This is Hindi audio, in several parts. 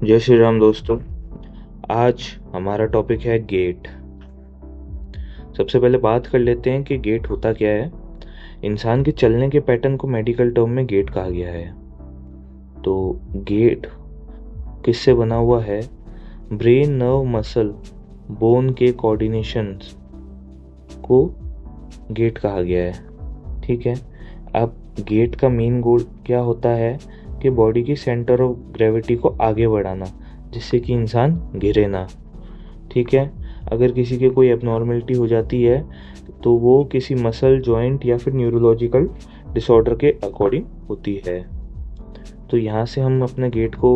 जय श्री राम दोस्तों। आज हमारा टॉपिक है गेट। सबसे पहले बात कर लेते हैं कि गेट होता क्या है। इंसान के चलने के पैटर्न को मेडिकल टर्म में गेट कहा गया है। तो गेट किससे बना हुआ है? ब्रेन, नर्व, मसल, बोन के कोऑर्डिनेशन को गेट कहा गया है। ठीक है। अब गेट का मेन गोल क्या होता है कि बॉडी की सेंटर ऑफ ग्रेविटी को आगे बढ़ाना, जिससे कि इंसान गिरे ना। ठीक है। अगर किसी के कोई एबनॉर्मेलिटी हो जाती है तो वो किसी मसल, जॉइंट या फिर न्यूरोलॉजिकल डिसऑर्डर के अकॉर्डिंग होती है। तो यहाँ से हम अपने गेट को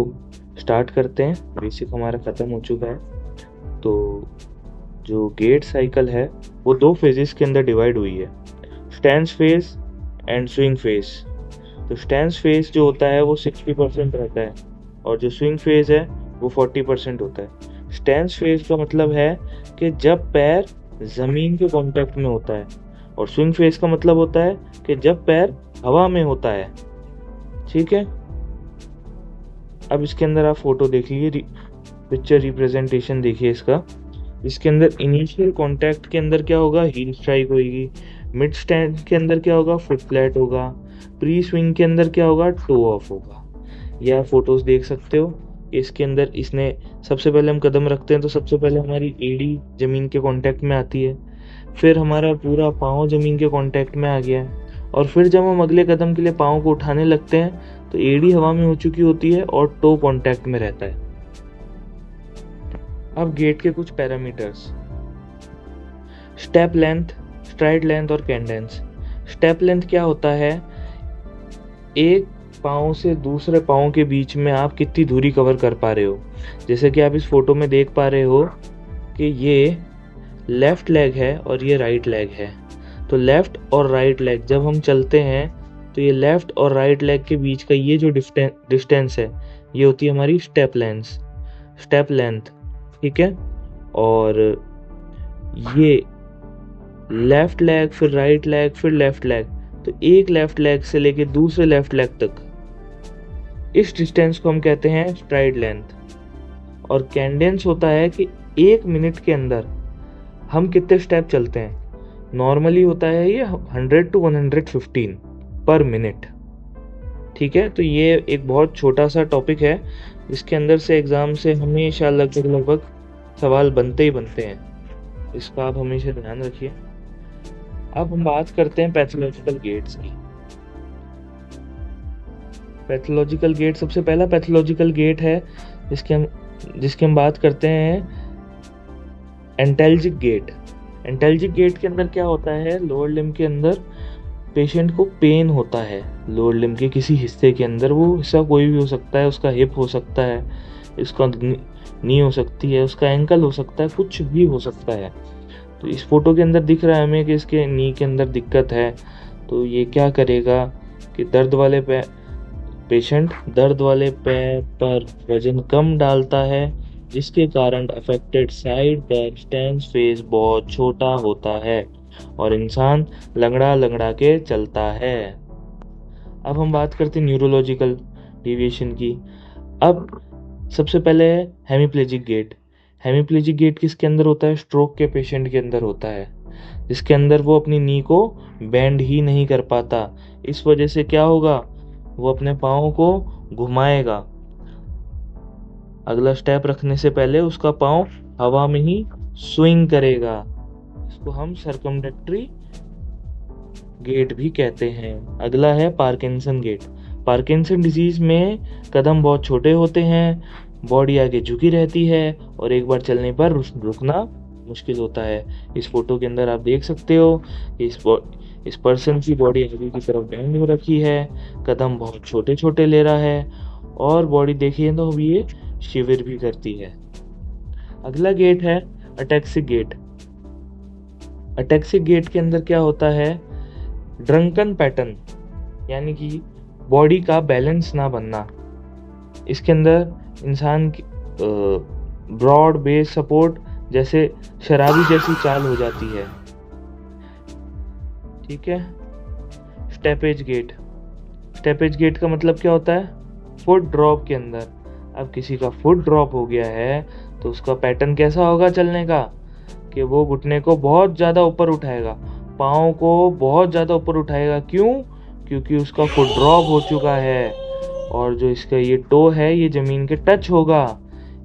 स्टार्ट करते हैं। बेसिक हमारा ख़त्म हो चुका है। तो जो गेट साइकिल है वो दो फेजेस के अंदर डिवाइड हुई है, stance phase and swing phase. तो स्टैंस फेज जो होता है वो 60% रहता है और जो स्विंग फेज है वो 40% होता है। स्टैंस फेज का मतलब है कि जब पैर जमीन के कांटेक्ट में होता है, और स्विंग फेज का मतलब होता है कि जब पैर हवा में होता है। ठीक है। अब इसके अंदर आप फोटो देख लीजिए, पिक्चर रिप्रेजेंटेशन देखिए इसका। इसके अंदर इनिशियल कांटेक्ट के अंदर क्या होगा? हील स्ट्राइक होगी। मिड स्टैंड के अंदर क्या होगा? फुट फ्लैट होगा। प्री स्विंग के अंदर क्या होगा? टो ऑफ होगा। यह फोटोज देख सकते हो। इसके अंदर इसने सबसे पहले हम कदम रखते हैं तो सबसे पहले हमारी एड़ी जमीन के कांटेक्ट में आती है, फिर हमारा पूरा पाँव जमीन के कांटेक्ट में आ गया है, और फिर जब हम अगले कदम के लिए पाँव को उठाने लगते हैं तो एड़ी हवा में हो चुकी होती है और टो कांटेक्ट में रहता है। अब गेट के कुछ parameters: step length, STRIDE length और कैडेंस। स्टेप लेंथ क्या होता है? एक पाँव से दूसरे पाँव के बीच में आप कितनी दूरी कवर कर पा रहे हो। जैसे कि आप इस फोटो में देख पा रहे हो कि ये लेफ्ट लेग है और ये राइट लेग है। तो लेफ्ट और राइट लेग जब हम चलते हैं तो ये लेफ्ट और राइट लेग के बीच का ये जो डिस्टेंस है ये होती है हमारी स्टेप लेंथ। ठीक है। और ये लेफ्ट लेग, फिर राइट लेग, फिर लेफ्ट लेग, तो एक लेफ्ट लेग से लेके दूसरे लेफ्ट लेग तक, इस डिस्टेंस को हम कहते हैं स्ट्राइड लेंथ। और कैडेंस होता है कि एक मिनट के अंदर हम कितने स्टेप चलते हैं। नॉर्मली होता है ये 100 to 115 पर मिनट। ठीक है। तो ये एक बहुत छोटा सा टॉपिक है जिसके अंदर से एग्जाम से हमेशा लगभग सवाल बनते ही बनते हैं। इसका आप हमेशा ध्यान रखिए। अब हम बात करते हैं पैथोलॉजिकल गेट्स की। पैथोलॉजिकल गेट, सबसे पहला पैथोलॉजिकल गेट है जिसकी हम बात करते हैं एंटेल्जिक गेट। एंटेल्जिक गेट के अंदर क्या होता है? लोअर लिम्ब के अंदर पेशेंट को पेन होता है, लोअर लिम्ब के किसी हिस्से के अंदर। वो हिस्सा कोई भी हो सकता है, उसका हिप हो सकता है, इसका नी हो सकती है, उसका एंकल हो सकता है, कुछ भी हो सकता है। तो इस फोटो के अंदर दिख रहा है हमें कि इसके नी के अंदर दिक्कत है। तो ये क्या करेगा कि पेशेंट दर्द वाले पैर पर वजन कम डालता है, जिसके कारण अफेक्टेड साइड पर स्टैंस फेस बहुत छोटा होता है और इंसान लंगड़ा लंगड़ा के चलता है। अब हम बात करते हैं न्यूरोलॉजिकल डेविएशन की। अब सबसे पहले है हेमीप्लेजिक गेट। हेमीप्लेजिक गेट किसके अंदर होता है? स्ट्रोक के पेशेंट के अंदर होता है, जिसके अंदर वो अपनी नी को बेंड ही नहीं कर पाता। इस वजह से क्या होगा? वो अपने पाँव को घुमाएगा। अगला स्टेप रखने से पहले उसका पाँव हवा में ही स्विंग करेगा। इसको हम सर्कमडेक्टरी गेट भी कहते हैं। अगला है पार्किंसन गेट। पार्किंसन डिजीज में कदम बहुत छोटे होते हैं, बॉडी आगे झुकी रहती है और एक बार चलने पर रुकना मुश्किल होता है। इस फोटो के अंदर आप देख सकते हो इस पर्सन की बॉडी आगे की तरफ बेंड हो रखी है, कदम बहुत छोटे छोटे ले रहा है और बॉडी देखिए तो अभी ये शिविर भी करती है। अगला गेट है अटैक्सिक गेट। अटैक्सिक गेट के अंदर क्या होता है? ड्रंकन पैटर्न, यानी कि बॉडी का बैलेंस ना बनना। इसके अंदर इंसान की ब्रॉड बेस सपोर्ट जैसे शराबी जैसी चाल हो जाती है। ठीक है। Steppage gate. स्टेपेज गेट का मतलब क्या होता है? फुट ड्रॉप के अंदर अब किसी का फुट ड्रॉप हो गया है तो उसका पैटर्न कैसा होगा चलने का, कि वो घुटने को बहुत ज़्यादा ऊपर उठाएगा, पाँव को बहुत ज़्यादा ऊपर उठाएगा। क्यों? क्योंकि उसका फुट ड्रॉप हो चुका है और जो इसका ये टो है ये ज़मीन के टच होगा,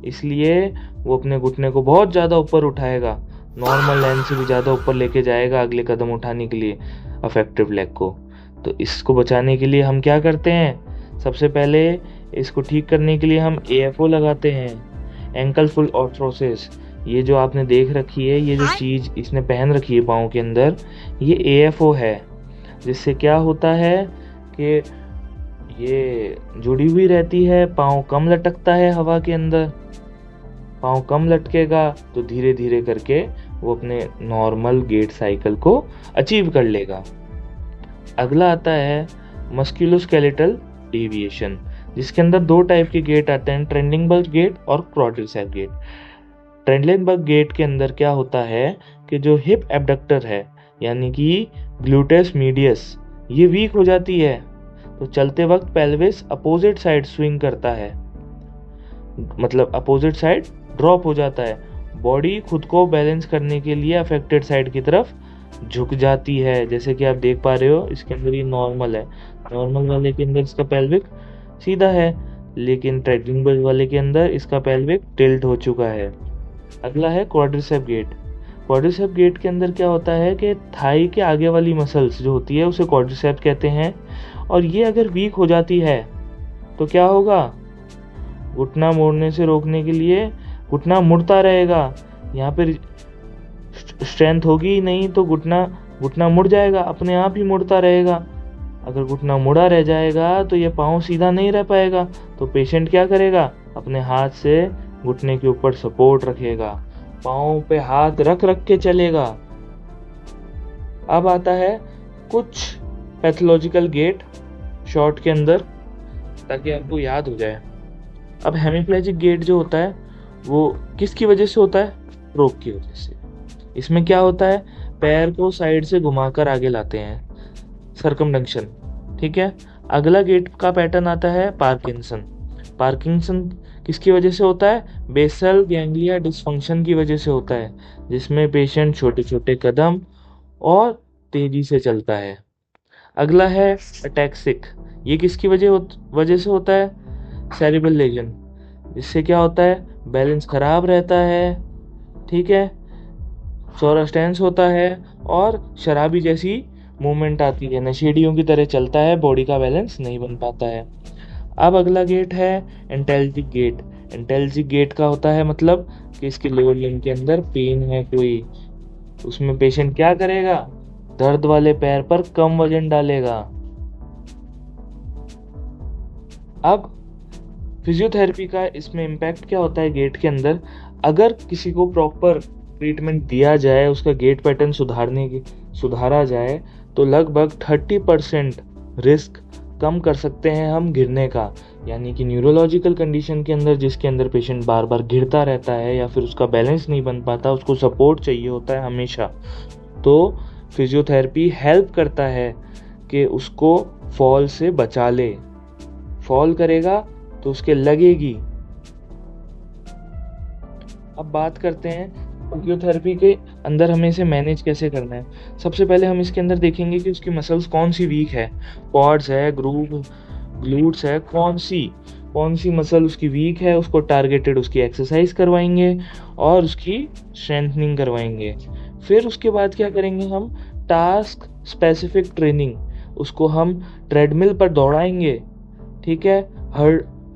इसलिए वो अपने घुटने को बहुत ज़्यादा ऊपर उठाएगा, नॉर्मल लाइन से भी ज़्यादा ऊपर लेके जाएगा अगले कदम उठाने के लिए अफेक्टिव लेग को। तो इसको बचाने के लिए हम क्या करते हैं, सबसे पहले इसको ठीक करने के लिए हम AFO लगाते हैं, एंकल फुल ऑर्थ्रोसिस। ये जो आपने देख रखी है, ये जो चीज़ इसने पहन रखी है पाँव के अंदर, ये AFO है, जिससे क्या होता है कि ये जुड़ी हुई रहती है, पाँव कम लटकता है हवा के अंदर। पाँव कम लटकेगा तो धीरे धीरे करके वो अपने नॉर्मल गेट साइकिल को अचीव कर लेगा। अगला आता है मस्कुलोस्केलेटल डेविएशन, जिसके अंदर 2 टाइप के गेट आते हैं, ट्रेंडिंगबर्ग गेट और क्वाड्रिसेप गेट। ट्रेंडिंगबर्ग गेट के अंदर क्या होता है कि जो हिप एबडक्टर है यानी कि ग्लूटेस मीडियस, ये वीक हो जाती है, तो चलते वक्त पेल्विस अपोजिट साइड स्विंग करता है, मतलब अपोजिट साइड ड्रॉप हो जाता है। बॉडी खुद को बैलेंस करने के लिए अफेक्टेड साइड की तरफ झुक जाती है, जैसे कि आप देख पा रहे हो इसके अंदर ये नॉर्मल है, नॉर्मल वाले के अंदर इसका पेल्विक सीधा है, लेकिन ट्रेंडिंगबर्ग वाले के अंदर इसका पेल्विक टिल्ट हो चुका है। अगला है क्वाड्रिसेप गेट। क्वाड्रिसेप गेट के अंदर क्या होता है कि थाई के आगे वाली मसल्स जो होती है उसे क्वाड्रिसेप कहते हैं, और ये अगर वीक हो जाती है तो क्या होगा, घुटना मोड़ने से रोकने के लिए घुटना मुड़ता रहेगा। यहाँ पर स्ट्रेंथ होगी ही नहीं तो घुटना मुड़ जाएगा, अपने आप ही मुड़ता रहेगा। अगर घुटना मुड़ा रह जाएगा तो ये पाँव सीधा नहीं रह पाएगा, तो पेशेंट क्या करेगा, अपने हाथ से घुटने के ऊपर सपोर्ट रखेगा, पाँव पे हाथ रख रख के चलेगा। अब आता है कुछ पैथोलॉजिकल गेट शॉर्ट के अंदर, ताकि आपको याद हो जाए। अब हेमिप्लेजिक गेट जो होता है वो किसकी वजह से होता है, रोग की वजह से। इसमें क्या होता है, पैर को साइड से घुमाकर आगे लाते हैं, सर्कमडक्शन, ठीक है। अगला गेट का पैटर्न आता है पार्किंसन। पार्किंसन किसकी वजह से होता है, बेसल गैंग्लिया डिसफंक्शन की वजह से होता है, जिसमें पेशेंट छोटे छोटे कदम और तेजी से चलता है। अगला है अटैक्सिक, ये किसकी वजह से होता है, सेरिब्रल लेजन, इससे क्या होता है, बैलेंस खराब रहता है, ठीक है, चौरा स्टेंस होता है और शराबी जैसी मूवमेंट आती है, नशेड़ियों की तरह चलता है, बॉडी का बैलेंस नहीं बन पाता है। अब अगला गेट है एंटेल्जिक गेट। एंटेल्जिक गेट का होता है मतलब कि इसके लोअर लिम्ब के अंदर पेन है कोई, उसमें पेशेंट क्या करेगा, दर्द वाले पैर पर कम वजन डालेगा। अब फिजियोथेरेपी का इसमें इम्पैक्ट क्या होता है गेट के अंदर, अगर किसी को प्रॉपर ट्रीटमेंट दिया जाए, उसका गेट पैटर्न सुधारा जाए, तो लगभग 30% रिस्क कम कर सकते हैं हम गिरने का। यानी कि न्यूरोलॉजिकल कंडीशन के अंदर जिसके अंदर पेशेंट बार बार गिरता रहता है या फिर उसका बैलेंस नहीं बन पाता, उसको सपोर्ट चाहिए होता है हमेशा, तो फिजियोथेरेपी हेल्प करता है कि उसको फॉल से बचा ले। फॉल करेगा तो उसके लगेगी। अब बात करते हैं फिजियोथेरेपी के अंदर हमें इसे मैनेज कैसे करना है। सबसे पहले हम इसके अंदर देखेंगे कि उसकी मसल्स कौन सी वीक है, क्वाड्स है, ग्लूट्स है, कौन सी मसल उसकी वीक है, उसको टारगेटेड उसकी एक्सरसाइज करवाएंगे और उसकी स्ट्रेंथनिंग करवाएंगे। फिर उसके बाद क्या करेंगे, हम टास्क स्पेसिफिक ट्रेनिंग, उसको हम ट्रेडमिल पर दौड़ाएंगे, ठीक है,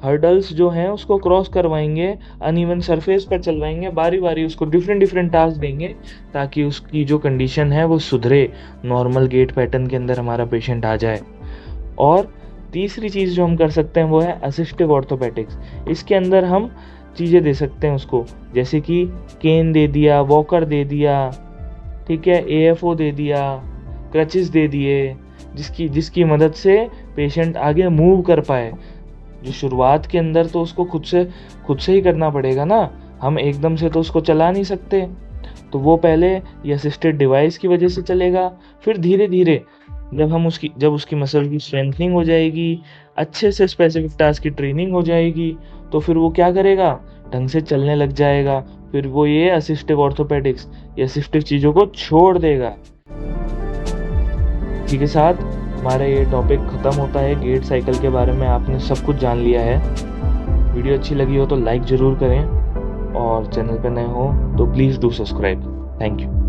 हर्डल्स जो हैं उसको क्रॉस करवाएंगे, अनइवन सरफेस पर चलवाएंगे, बारी बारी उसको डिफरेंट टास्क देंगे ताकि उसकी जो कंडीशन है वो सुधरे, नॉर्मल गेट पैटर्न के अंदर हमारा पेशेंट आ जाए। और तीसरी चीज़ जो हम कर सकते हैं वो है असिस्टिव ऑर्थोपेडिक्स। इसके अंदर हम चीज़ें दे सकते हैं उसको, जैसे कि केन दे दिया, वॉकर दे दिया, ठीक है, AFO दे दिया, क्रचेस दे दिए, जिसकी मदद से पेशेंट आगे मूव कर पाए। जो शुरुआत के अंदर तो उसको खुद से ही करना पड़ेगा ना, हम एकदम से तो उसको चला नहीं सकते, तो वो पहले ये असिस्टेड डिवाइस की वजह से चलेगा, फिर धीरे धीरे जब उसकी मसल की स्ट्रेंथनिंग हो जाएगी, अच्छे से स्पेसिफिक टास्क की ट्रेनिंग हो जाएगी, तो फिर वो क्या करेगा, ढंग से चलने लग जाएगा। फिर वो ये असिस्टिव ऑर्थोपेडिक्स, ये असिस्टिव चीज़ों को छोड़ देगा। इसी के साथ हमारा ये टॉपिक ख़त्म होता है। गेट साइकिल के बारे में आपने सब कुछ जान लिया है। वीडियो अच्छी लगी हो तो लाइक ज़रूर करें, और चैनल पर नए हो तो please do subscribe. Thank you.